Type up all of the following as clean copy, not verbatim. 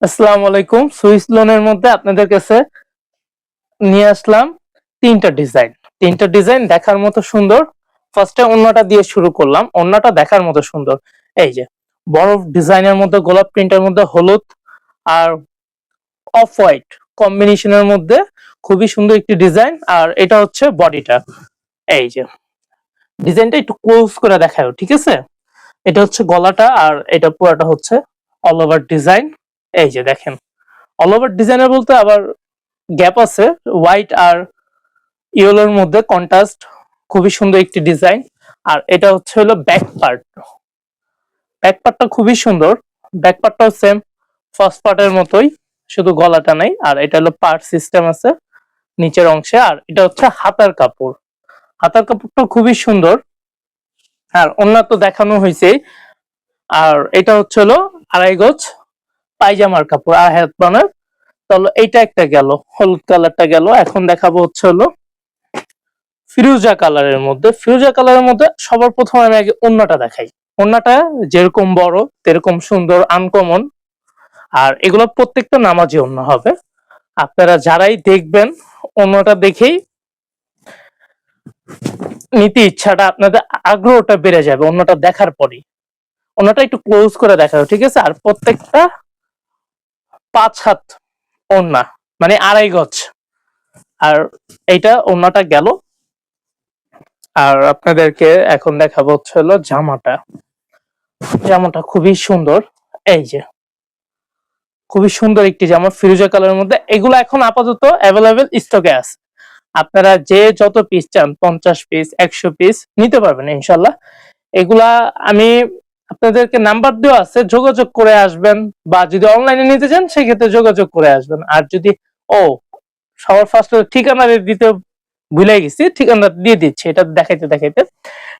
আসসালামু আলাইকুম। সুইস লোনের মধ্যে আপনাদের কাছে নিয়ে আসলাম তিনটা ডিজাইন। তিনটা ডিজাইন দেখার মতো সুন্দর। ফার্স্টে ওড়নাটা দিয়ে শুরু করলাম। ওড়নাটা দেখার মতো সুন্দর। এই যে বড় ডিজাইনের মধ্যে গোলাপ প্রিন্টের মধ্যে হলুদ আর অফ হোয়াইট কম্বিনেশনের মধ্যে খুবই সুন্দর একটি ডিজাইন। আর এটা হচ্ছে বডিটা। এই যে ডিজাইনটা একটু ক্লোজ করে দেখাও, ঠিক আছে? এটা হচ্ছে গলাটা আর এটা পুরাটা হচ্ছে অল ওভার ডিজাইন। এই যে দেখেন অল ওভার ডিজাইনের বলতে আবার গ্যাপ আছে, হোয়াইট আর ইয়েলোর মধ্যে কন্ট্রাস্ট, খুবই সুন্দর একটি ডিজাইন। আর এটা হচ্ছে হলো ব্যাক পার্ট। ব্যাক পার্টটা খুবই সুন্দর। ব্যাক পার্টটাও সেম ফার্স্ট পার্টের মতোই, শুধু গলাটা নাই। আর এটা হলো পার্ট সিস্টেম আছে নিচের অংশে। আর এটা হচ্ছে হাতার কাপড়। হাতার কাপড়টা খুবই সুন্দর। আর অন্য তো দেখানো হয়েছে। আর এটা হচ্ছে হলো আড়াই গজ পায়জামার কাপড় আর হাত বানার। তাহলে এইটা একটা গেল, হলুদ কালারটা গেল। এখন দেখাবো হচ্ছে হলো ফিরোজা কালারের মধ্যে। ফিরোজা কালারের মধ্যে সবার প্রথমে আমি আগে ওড়নাটা দেখাই। ওড়নাটা যেরকম বড় তেরকম সুন্দর, আনকমন। আর এগুলো প্রত্যেকটা নামাজি ওড়না হবে। আপনারা যারাই দেখবেন ওড়নাটা দেখেই নিতে ইচ্ছাটা, আপনাদের আগ্রহটা বেড়ে যাবে ওড়নাটা দেখার পরই। ওড়নাটা একটু ক্লোজ করে দেখাও, ঠিক আছে? আর প্রত্যেকটা 5 হাত ওড়না, মানে আড়াই গজ। আর এইটা ওড়নাটা গেল। আর আপনাদেরকে এখন দেখাবো হচ্ছে হলো জামাটা। জামাটা খুবই সুন্দর। এই যে খুবই সুন্দর একটি জামা ফিরোজা কালারের মধ্যে। এগুলো এখন আপাতত অ্যাভেলেবেল স্টকে আছে। আপনারা যে যত পিস চান, 50 পিস 100 পিস নিতে পারবেন ইনশাল্লাহ। এগুলা আমি আপনাদেরকে নাম্বার দেওয়া আছে, যোগাযোগ করে আসবেন। বা যদি অনলাইনে নিতে চান সেক্ষেত্রে যোগাযোগ করে আসবেন। আর যদি সবার ফার্স্ট ঠিকানা দিতে ভুলে গেছি, ঠিকানা দিয়ে দিচ্ছি এটা দেখাইতে দেখাইতে।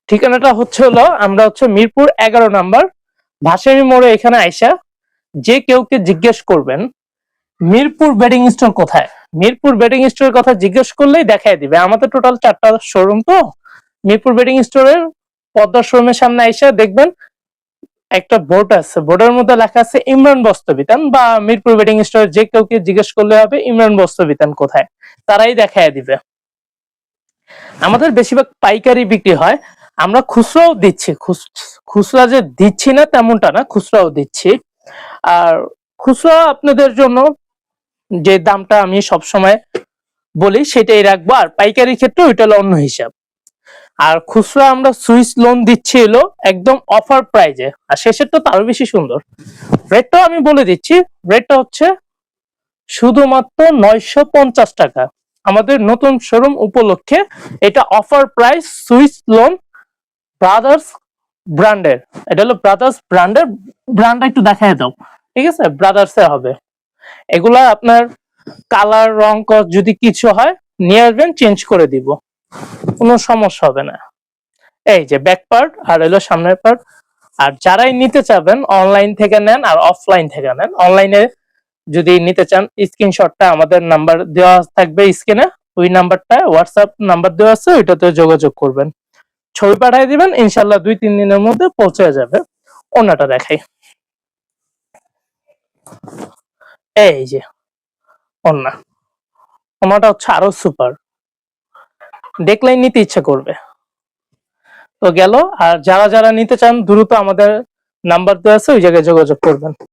ঠিকানাটা হচ্ছে হলো, আমরা হচ্ছে মিরপুর 11 নাম্বার ভাসানী মোড়ে। এখানে আইসা যে কেউকে জিজ্ঞেস করবেন মিরপুর বেডিং স্টোর কোথায়, মিরপুর বেডিং স্টোরের কথা জিজ্ঞেস করলেই দেখাই দিবে। আমাদের টোটাল 4টা শোরুম। তো মিরপুর বেডিং স্টোরের পদ্মা শোরুমের সামনে আইসা দেখবেন একটা বোর্ড আছে, বোর্ডের মধ্যে লেখা আছে ইমরান বস্ত্র বিতান। বা মিরপুর বেডিং স্টোরে যে কেউকে জিজ্ঞেস করলে হবে ইমরান বস্ত্র বিতান কোথায়, তারাই দেখাই দিবে। আমাদের বেশিরভাগ পাইকারি বিক্রি হয়। আমরা খুচরাও দিচ্ছি। খুচরা যে দিচ্ছি না তেমনটা না, খুচরাও দিচ্ছি। আর খুচরা আপনাদের জন্য যে দামটা আমি সব সময় বলি সেটাই রাখবো। আর পাইকারির ক্ষেত্রে ওইটা হলো অন্য হিসাব। আর খুচরা আমরা সুইস লোন দিচ্ছি হলো একদম অফার প্রাইজে। আর শেষেরটা তো আরো বেশি সুন্দর। রেটটাও আমি বলে দিচ্ছি। রেটটা হচ্ছে শুধুমাত্র 950 টাকা। আমাদের নতুন শোরুম উপলক্ষে এটা offer price. Swiss loan brothers ব্র্যান্ডের। এটা হলো ব্রাদার্স ব্র্যান্ডের। ব্র্যান্ডটা একটু দেখায় দাও, ঠিক আছে? ব্রাদার্স এ হবে। এগুলা আপনার কালার রং যদি কিছু হয় নিয়ে আসবেন, চেঞ্জ করে দিব, কোনো সমস্যা হবে না। এই যে ব্যাক পার্ট আর হলো সামনের পার্ট। আর যারাই নিতে চাবেন অনলাইন থেকে নেন আর অফলাইন থেকে নেন। অনলাইনে যদি নিতে চান স্ক্রিনশটটা আমাদের নাম্বার দেওয়া থাকবে স্ক্রিনে, ওই নাম্বারটা হোয়াটসঅ্যাপ নাম্বার দেওয়া আছে, ওইটাতে যোগাযোগ করবেন, ছবি পাঠিয়ে দিবেন। ইনশাল্লাহ 2-3 দিনের মধ্যে পৌঁছে যাবে। ওনাটা দেখাই। এই যে ওনা, ওনাটা হচ্ছে আরো সুপার, দেখলেই নিতে ইচ্ছা করবে। তো গেল। আর যারা যারা নিতে চান দ্রুত আমাদের নাম্বার দেওয়া আছে, ওই জায়গায় যোগাযোগ করবেন।